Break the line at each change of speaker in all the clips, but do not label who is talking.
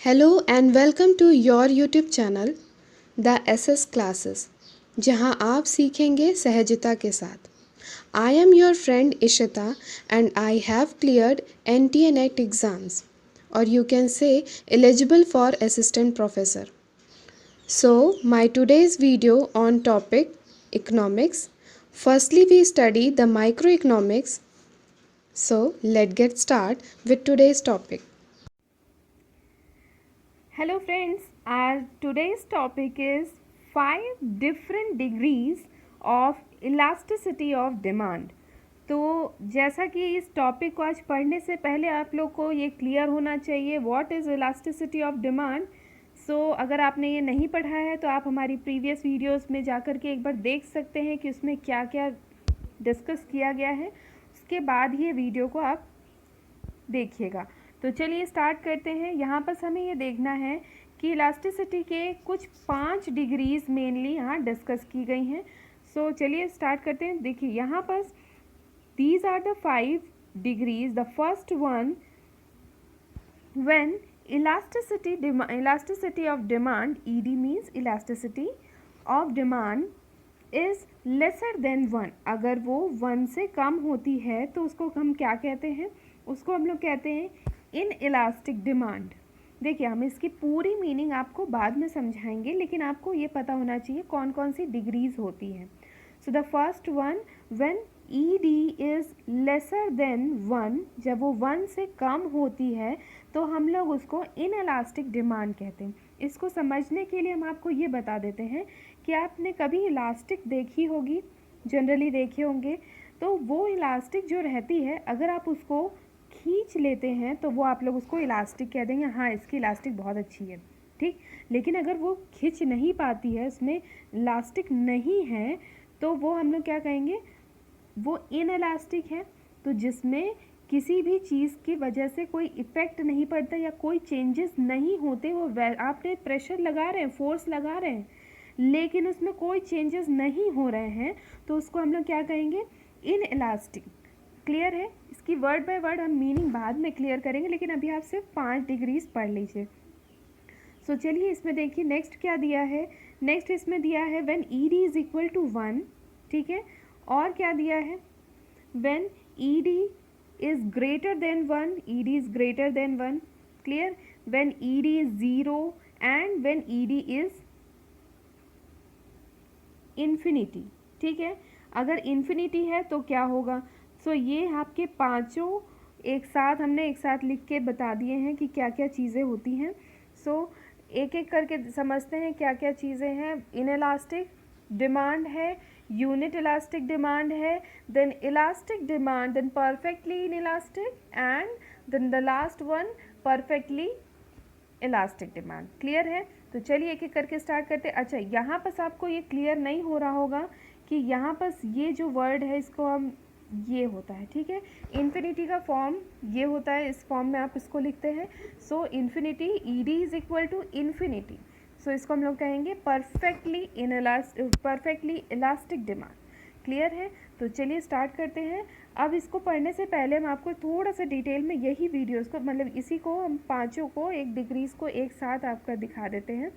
Hello and welcome to your YouTube channel the SS classes, जहां आप सीखेंगे सहजता के साथ। I am your friend Ishita and I have cleared NTA NET exams और you can say eligible for assistant professor. So, my today's video on topic economics. Firstly, we study the microeconomics. So, let's get start with today's topic.
Hello friends, our today's topic is 5 different degrees of elasticity of demand. तो जैसा कि इस topic को आज पढ़ने से पहले आप लोग को ये क्लियर होना चाहिए what is elasticity of demand. So अगर आपने ये नहीं पढ़ा है तो आप हमारी प्रीवियस वीडियोस में जाकर के एक बार देख सकते हैं कि उसमें क्या क्या डिस्कस किया गया है, उसके बाद ये वीडियो को आप देखिएगा। तो चलिए स्टार्ट करते हैं। यहाँ पर हमें ये देखना है कि इलास्टिसिटी के कुछ 5 डिग्रीज मेनली यहाँ डिस्कस की गई हैं। सो चलिए स्टार्ट करते हैं। देखिए यहाँ पर these are the 5 degrees. The first one, when elasticity of demand, ED means elasticity of demand is lesser than 1। अगर वो 1 से कम होती है तो उसको हम क्या कहते हैं? उसको हम लोग कहते हैं इन इलास्टिक डिमांड। देखिए हम इसकी पूरी मीनिंग आपको बाद में समझाएंगे, लेकिन आपको ये पता होना चाहिए कौन कौन सी डिग्रीज होती हैं। So the first one, when ED is lesser than 1, जब वो 1 से कम होती है तो हम लोग उसको इन इलास्टिक डिमांड कहते हैं। इसको समझने के लिए हम आपको ये बता देते हैं कि आपने कभी इलास्टिक देखी होगी, जनरली देखे होंगे, तो वो इलास्टिक जो रहती है अगर आप उसको खींच लेते हैं तो वो आप लोग उसको इलास्टिक कह देंगे, हाँ इसकी इलास्टिक बहुत अच्छी है, ठीक। लेकिन अगर वो खींच नहीं पाती है, उसमें इलास्टिक नहीं है, तो वो हम लोग क्या कहेंगे? वो इन इलास्टिक है। तो जिसमें किसी भी चीज़ की वजह से कोई इफ़ेक्ट नहीं पड़ता या कोई चेंजेस नहीं होते, वो आपने प्रेशर लगा रहे हैं, फोर्स लगा रहे हैं, लेकिन उसमें कोई चेंजेस नहीं हो रहे हैं, तो उसको हम लोग क्या कहेंगे? In elastic. क्लियर है? इसकी वर्ड बाय वर्ड हम मीनिंग बाद में क्लियर करेंगे, लेकिन अभी आप सिर्फ 5 डिग्रीज पढ़ लीजिए। सो चलिए इसमें देखिए नेक्स्ट क्या दिया है। नेक्स्ट इसमें दिया है when ED is equal to 1, ठीक है। और क्या दिया है? When ED is greater than 1, ED is greater than 1, clear. When ED is 0 and when ED is infinity, ठीक है। अगर इन्फिनिटी है तो क्या होगा? सो ये आपके पांचों एक साथ लिख के बता दिए हैं कि क्या क्या चीज़ें होती हैं। सो एक एक करके समझते हैं क्या क्या चीज़ें हैं। इनइलास्टिक डिमांड है, यूनिट इलास्टिक डिमांड है, then elastic demand, then perfectly inelastic, and then the last one perfectly elastic demand. Clear है? तो चलिए एक एक करके स्टार्ट करते हैं। अच्छा, यहाँ पर आपको ये क्लियर नहीं हो रहा होगा कि यहाँ पर ये जो वर्ड है इसको हम ये होता है, ठीक है। इन्फिनिटी का फॉर्म ये होता है, इस फॉर्म में आप इसको लिखते हैं। So infinity, ED is equal to infinity. So इसको हम लोग कहेंगे परफेक्टली इलास्टिक डिमांड। क्लियर है? तो चलिए स्टार्ट करते हैं। अब इसको पढ़ने से पहले हम आपको थोड़ा सा डिटेल में यही वीडियोस को, मतलब इसी को हम पांचों को, एक डिग्रीज को एक साथ आपका दिखा देते हैं।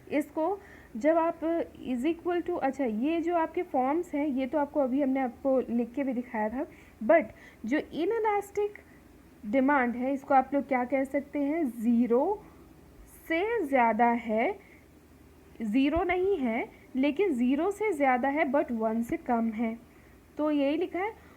इसको जब आप इज इक्वल टू, अच्छा ये जो आपके फॉर्म्स हैं ये तो आपको अभी हमने आपको लिख के भी दिखाया था, बट जो इन इलास्टिक डिमांड है इसको आप लोग क्या कह सकते हैं? 0 से ज़्यादा है, 0 नहीं है लेकिन 0 से ज़्यादा है बट 1 से कम है, तो यही लिखा है।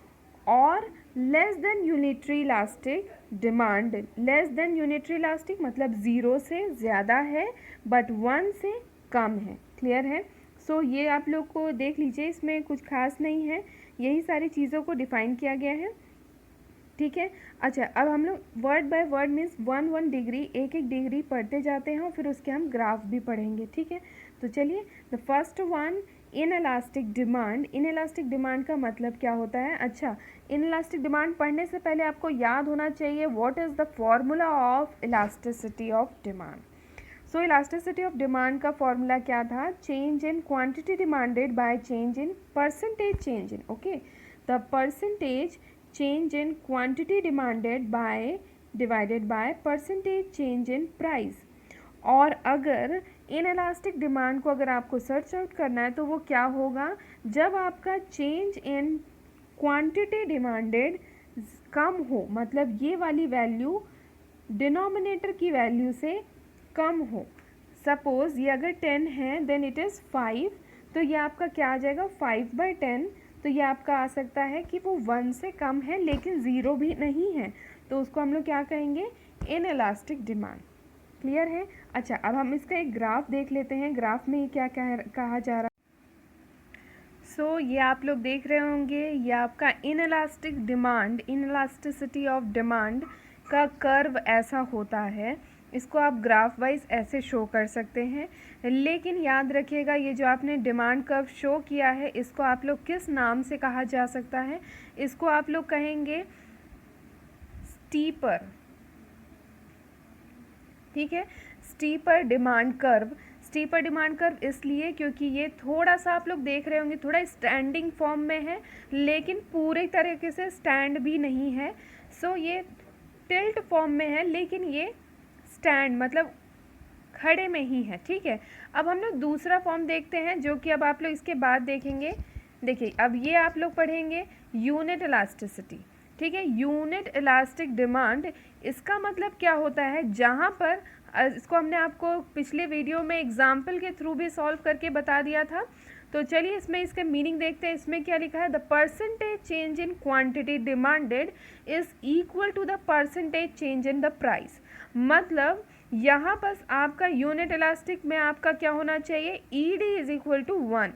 और less than unitary elastic demand, less than unitary elastic मतलब 0 से ज़्यादा है बट 1 से कम है। क्लियर है? सो ये आप लोग को देख लीजिए, इसमें कुछ खास नहीं है, यही सारी चीज़ों को डिफाइन किया गया है, ठीक है। अच्छा, अब हम लोग word by word means 1 degree, एक एक डिग्री पढ़ते जाते हैं और फिर उसके हम ग्राफ भी पढ़ेंगे, ठीक है। तो चलिए, the first one, in elastic demand. In elastic demand का मतलब क्या होता है? अच्छा, इन इलास्टिक डिमांड पढ़ने से पहले आपको याद होना चाहिए what is the formula of elasticity of demand. So elasticity of demand का फॉर्मूला क्या था? Change in quantity demanded by change in percentage change in, okay. The percentage change in quantity demanded by divided by percentage change in price। और अगर inelastic demand को अगर आपको search out करना है तो वो क्या होगा, जब आपका चेंज इन क्वांटिटी डिमांडेड कम हो, मतलब ये वाली वैल्यू डिनोमिनेटर की वैल्यू से कम हो। सपोज़ ये अगर 10 है देन इट इज़ 5, तो ये आपका क्या आ जाएगा 5/10। तो ये आपका आ सकता है कि वो 1 से कम है लेकिन 0 भी नहीं है, तो उसको हम लोग क्या कहेंगे, इनइलास्टिक डिमांड। क्लियर है। अच्छा, अब हम इसका एक ग्राफ देख लेते हैं, ग्राफ में क्या कहा जा रहा है। सो ये आप लोग देख रहे होंगे, ये आपका इनइलास्टिक डिमांड, इनइलास्टिसिटी ऑफ डिमांड का कर्व ऐसा होता है। इसको आप ग्राफ वाइज ऐसे शो कर सकते हैं, लेकिन याद रखिएगा ये जो आपने डिमांड कर्व शो किया है इसको आप लोग किस नाम से कहा जा सकता है, इसको आप लोग कहेंगे स्टीपर। ठीक है, steeper demand curve. Steeper demand curve इसलिए क्योंकि ये थोड़ा सा आप लोग देख रहे होंगे थोड़ा स्टैंडिंग फॉर्म में है, लेकिन पूरे तरीके से स्टैंड भी नहीं है। सो ये टिल्ट फॉर्म में है, लेकिन ये स्टैंड मतलब खड़े में ही है। ठीक है, अब हम लोग दूसरा फॉर्म देखते हैं जो कि अब आप लोग इसके बाद देखेंगे। देखिए, अब ये आप लोग पढ़ेंगे यूनिट इलास्टिसिटी। ठीक है, यूनिट इलास्टिक डिमांड, इसका मतलब क्या होता है, जहाँ पर इसको हमने आपको पिछले वीडियो में एग्जाम्पल के थ्रू भी सॉल्व करके बता दिया था। तो चलिए इसमें इसके मीनिंग देखते हैं। इसमें क्या लिखा है, the percentage change in quantity demanded is equal to the percentage change in the price. मतलब यहाँ पर आपका यूनिट इलास्टिक में आपका क्या होना चाहिए, E D is equal to 1।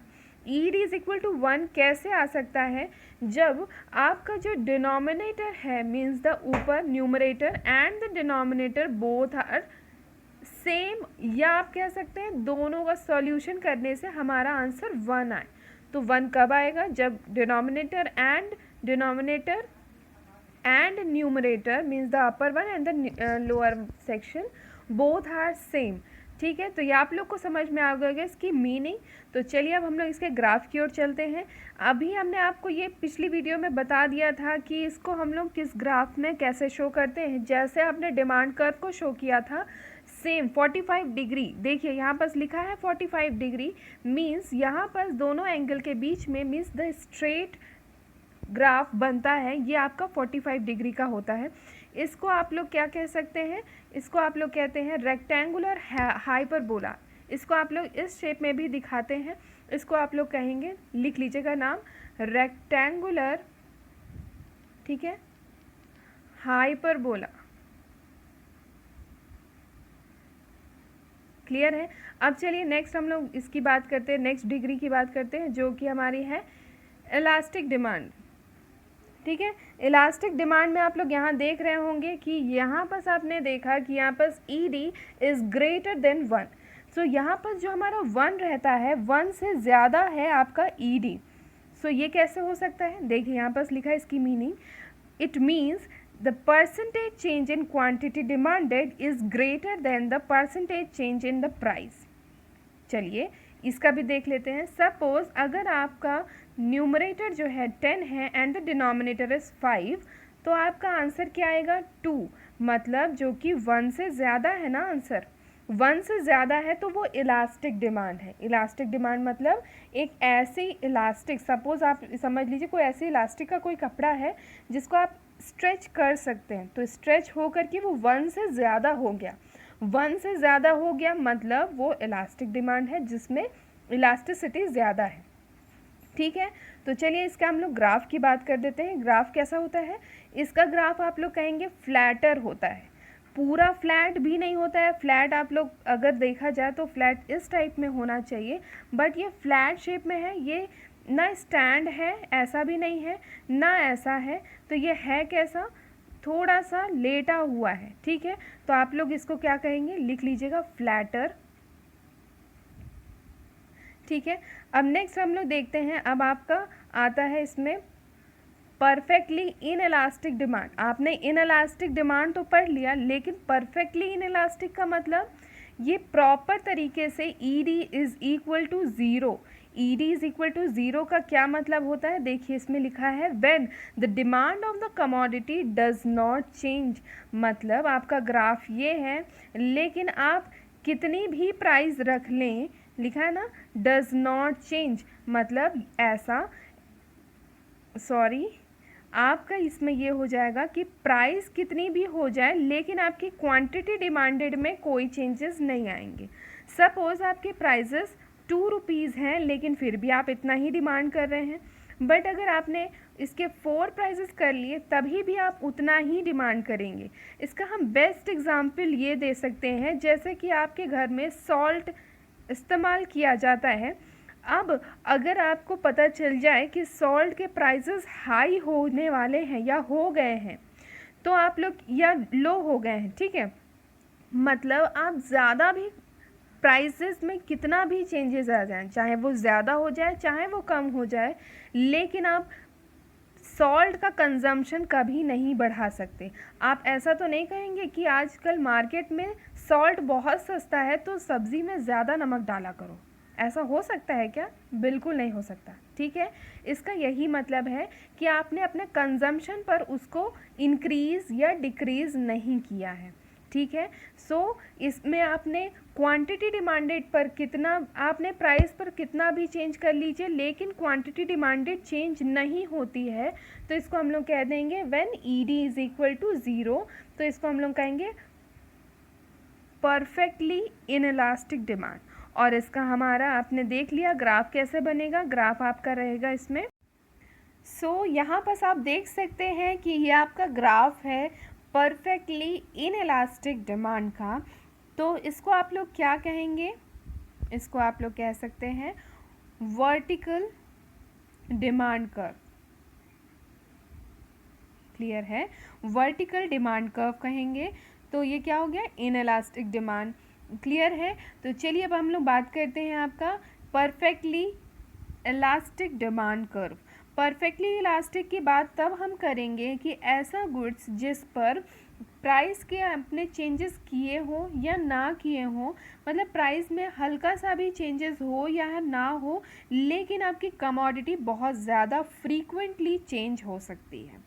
E D is equal to 1 कैसे आ सकता है, जब आपका जो डिनोमिनेटर है मीन्स द ऊपर numerator and the denominator both are same, या आप कह सकते हैं दोनों का सॉल्यूशन करने से हमारा आंसर 1 आए। तो 1 कब आएगा, जब denominator and numerator means the upper one and the lower section both are same. ठीक है, तो ये आप लोग को समझ में आ गया इसकी मीनिंग। तो चलिए अब हम लोग इसके ग्राफ की ओर चलते हैं। अभी हमने आपको ये पिछली वीडियो में बता दिया था कि इसको हम लोग किस ग्राफ में कैसे शो करते हैं। जैसे आपने डिमांड कर्व को शो किया था सेम 45 डिग्री, देखिए यहाँ पर लिखा है 45 डिग्री मीन्स यहाँ पर दोनों एंगल के बीच में मीन्स द स्ट्रेट ग्राफ बनता है, ये आपका 45 डिग्री का होता है। इसको आप लोग क्या कह सकते हैं, इसको आप लोग कहते हैं रेक्टेंगुलर हाइपरबोला। इसको आप लोग इस शेप में भी दिखाते हैं, इसको आप लोग कहेंगे, लिख लीजिएगा नाम, रेक्टेंगुलर, ठीक है, हाइपरबोला। क्लियर है। अब चलिए नेक्स्ट हम लोग इसकी बात करते हैं, नेक्स्ट डिग्री की बात करते हैं जो कि हमारी है इलास्टिक डिमांड। ठीक है, इलास्टिक डिमांड में आप लोग यहाँ देख रहे होंगे कि यहाँ पर आपने देखा कि यहाँ पर ई डी इज़ ग्रेटर देन 1। सो यहाँ पर जो हमारा 1 रहता है 1 से ज़्यादा है आपका ई डी। सो ये कैसे हो सकता है, देखिए यहाँ पर लिखा है इसकी meaning, it means the percentage change in quantity demanded is greater than the percentage change in the price। चलिए इसका भी देख लेते हैं। सपोज अगर आपका न्यूमरेटर जो है 10 है एंड द डिनोमिनेटर इज 5, तो आपका आंसर क्या आएगा 2, मतलब जो कि 1 से ज़्यादा है ना, आंसर 1 से ज़्यादा है तो वो इलास्टिक डिमांड है। इलास्टिक डिमांड मतलब एक ऐसी इलास्टिक, सपोज आप समझ लीजिए कोई ऐसी इलास्टिक का कोई कपड़ा है जिसको आप स्ट्रेच कर सकते हैं, तो स्ट्रेच होकर के वो 1 से ज़्यादा हो गया, 1 से ज़्यादा हो गया मतलब वो इलास्टिक डिमांड है जिसमें इलास्टिसिटी ज़्यादा है। ठीक है, तो चलिए इसका हम लोग ग्राफ की बात कर देते हैं। ग्राफ कैसा होता है, इसका ग्राफ आप लोग कहेंगे फ्लैटर होता है, पूरा फ्लैट भी नहीं होता है। फ्लैट आप लोग अगर देखा जाए तो फ्लैट इस टाइप में होना चाहिए, बट ये फ्लैट शेप में है, ये ना स्टैंड है, ऐसा भी नहीं है, ना ऐसा है, तो ये है कैसा, थोड़ा सा लेटा हुआ है। ठीक है, तो आप लोग इसको क्या कहेंगे, लिख लीजिएगा फ्लैटर। ठीक है, अब नेक्स्ट हम लोग देखते हैं, अब आपका आता है इसमें परफेक्टली इनइलास्टिक डिमांड। आपने इनइलास्टिक डिमांड तो पढ़ लिया, लेकिन परफेक्टली इनइलास्टिक का मतलब ये प्रॉपर तरीके से E D is equal to 0। E D is equal to 0 का क्या मतलब होता है, देखिए इसमें लिखा है when the demand of the commodity does not change. मतलब आपका ग्राफ ये है, लेकिन आप कितनी भी प्राइस रख लें, लिखा है ना, डज नॉट चेंज, मतलब ऐसा, सॉरी, आपका इसमें ये हो जाएगा कि प्राइस कितनी भी हो जाए लेकिन आपकी क्वांटिटी डिमांडेड में कोई चेंजेस नहीं आएंगे। सपोज़ आपके प्राइजेस 2 रुपीज़ हैं लेकिन फिर भी आप इतना ही डिमांड कर रहे हैं, बट अगर आपने इसके 4 प्राइजेस कर लिए तभी भी आप उतना ही डिमांड करेंगे। इसका हम बेस्ट एग्जांपल ये दे सकते हैं, जैसे कि आपके घर में सॉल्ट इस्तेमाल किया जाता है। अब अगर आपको पता चल जाए कि सॉल्ट के प्राइसेस हाई होने वाले हैं या हो गए हैं, तो आप लोग, या लो हो गए हैं, ठीक है, मतलब आप ज़्यादा भी प्राइसेस में कितना भी चेंजेस आ जाएं, चाहे वो ज़्यादा हो जाए चाहे वो कम हो जाए, लेकिन आप सॉल्ट का कंजम्पशन कभी नहीं बढ़ा सकते। आप ऐसा तो नहीं कहेंगे कि आजकल मार्केट में सॉल्ट बहुत सस्ता है तो सब्ज़ी में ज़्यादा नमक डाला करो। ऐसा हो सकता है क्या? बिल्कुल नहीं हो सकता, ठीक है। इसका यही मतलब है कि आपने अपने कंजम्पशन पर उसको इंक्रीज़ या डिक्रीज़ नहीं किया है, ठीक है। सो इसमें आपने क्वांटिटी डिमांडेड पर कितना, आपने प्राइस पर कितना भी चेंज कर लीजिए लेकिन क्वांटिटी डिमांडेड चेंज नहीं होती है, तो इसको हम लोग कह देंगे when ED is equal to 0, तो इसको हम लोग कहेंगे परफेक्टली इनइलास्टिक डिमांड। और इसका हमारा आपने देख लिया ग्राफ कैसे बनेगा, ग्राफ आपका रहेगा इसमें। सो यहाँ पर आप देख सकते हैं कि ये आपका ग्राफ है परफेक्टली इनइलास्टिक डिमांड का। तो इसको आप लोग क्या कहेंगे? इसको आप लोग कह सकते हैं वर्टिकल डिमांड कर्व। क्लियर है? वर्टिकल डिमांड कर्व कहेंगे। तो ये क्या हो गया? Inelastic demand. क्लियर है? तो चलिए अब हम लोग बात करते हैं आपका perfectly elastic demand curve. Perfectly elastic की बात तब हम करेंगे कि ऐसा गुड्स जिस पर प्राइस के आपने चेंजेस किए हो या ना किए हो, मतलब प्राइस में हल्का सा भी चेंजेस हो या ना हो, लेकिन आपकी कमोडिटी बहुत ज़्यादा फ्रीक्वेंटली चेंज हो सकती है,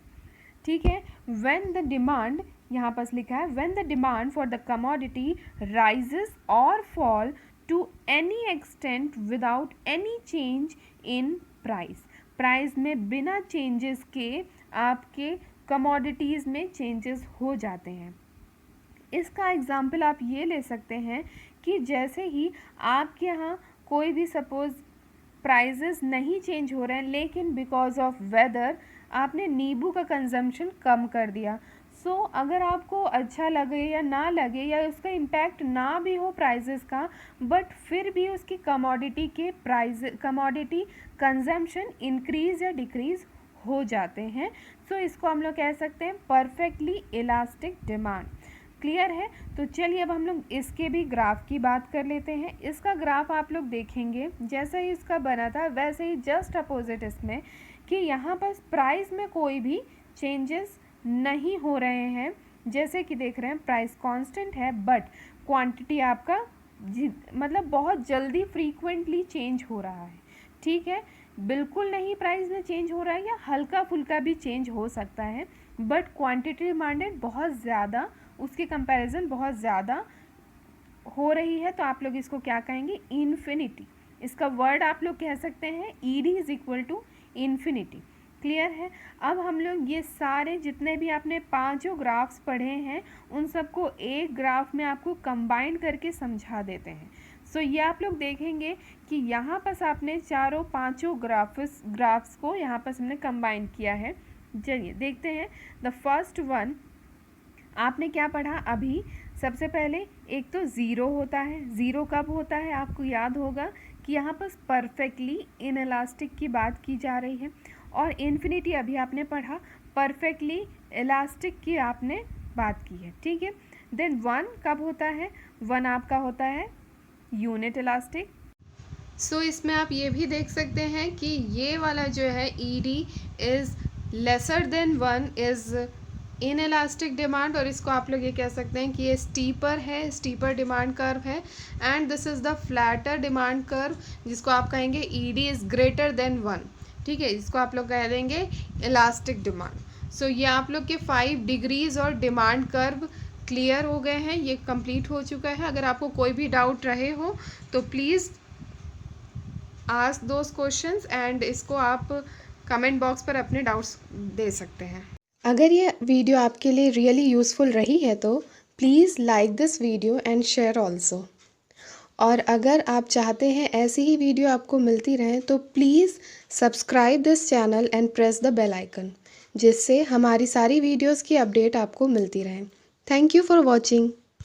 ठीक है। व्हेन द डिमांड, यहाँ पर लिखा है when the demand for the commodity rises और fall to any extent without any change in price. Price में बिना चेंजेस के आपके कमोडिटीज़ में चेंजेस हो जाते हैं। इसका एग्जाम्पल आप ये ले सकते हैं कि जैसे ही आपके यहाँ कोई भी सपोज़ प्राइजेस नहीं चेंज हो रहे हैं लेकिन बिकॉज ऑफ वेदर आपने नींबू का कंजम्पशन कम कर दिया। सो अगर आपको अच्छा लगे या ना लगे या उसका इम्पैक्ट ना भी हो प्राइजेस का, बट फिर भी उसकी कमोडिटी के प्राइस, कमोडिटी कंजम्पशन इंक्रीज़ या डिक्रीज़ हो जाते हैं। सो इसको हम लोग कह सकते हैं परफेक्टली इलास्टिक डिमांड। क्लियर है? तो चलिए अब हम लोग इसके भी ग्राफ की बात कर लेते हैं। इसका ग्राफ आप लोग देखेंगे जैसे ही इसका बना था वैसे ही जस्ट अपोजिट इसमें कि यहाँ पर प्राइस में कोई भी चेंजेस नहीं हो रहे हैं, जैसे कि देख रहे हैं प्राइस कांस्टेंट है बट क्वांटिटी आपका मतलब बहुत जल्दी फ्रीक्वेंटली चेंज हो रहा है, ठीक है। बिल्कुल नहीं प्राइस में चेंज हो रहा है या हल्का फुल्का भी चेंज हो सकता है, बट क्वांटिटी डिमांडेड बहुत ज़्यादा, उसके कंपैरिजन बहुत ज़्यादा हो रही है, तो आप लोग इसको क्या कहेंगे? इन्फिनिटी। इसका वर्ड आप लोग कह सकते हैं ED is equal to infinity. Clear है? अब हम लोग ये सारे जितने भी आपने पांचों ग्राफ्स पढ़े हैं उन सबको एक ग्राफ में आपको कंबाइन करके समझा देते हैं। सो ये आप लोग देखेंगे कि यहाँ पर आपने चारों पांचों ग्राफ्स को यहाँ पर हमने कंबाइन किया है। चलिए देखते हैं। द फर्स्ट वन आपने क्या पढ़ा अभी? सबसे पहले एक तो ज़ीरो होता है। ज़ीरो कब होता है? आपको याद होगा कि यहाँ पर परफेक्टली इनइलास्टिक की बात की जा रही है, और इन्फिनिटी अभी आपने पढ़ा, परफेक्टली इलास्टिक की आपने बात की है, ठीक है। देन वन कब होता है? वन आपका होता है यूनिट इलास्टिक।
सो इसमें आप ये भी देख सकते हैं कि ये वाला जो है ED is lesser than one is in elastic demand, और इसको आप लोग ये कह सकते हैं कि ये स्टीपर है, स्टीपर डिमांड कर्व है। And this is the flatter demand curve जिसको आप कहेंगे ED is greater than one, ठीक है। इसको आप लोग कह देंगे इलास्टिक डिमांड। सो ये आप लोग के 5 डिग्रीज और डिमांड कर्व क्लियर हो गए हैं, ये कंप्लीट हो चुका है। अगर आपको कोई भी डाउट रहे हो तो please ask those questions and इसको आप कमेंट बॉक्स पर अपने डाउट्स दे सकते हैं। अगर ये वीडियो आपके लिए रियली यूज़फुल रही है तो please like this video and share also. और अगर आप चाहते हैं ऐसी ही वीडियो आपको मिलती रहें तो please subscribe this channel and press the bell icon, जिससे हमारी सारी वीडियोस की अपडेट आपको मिलती रहें। Thank you for watching.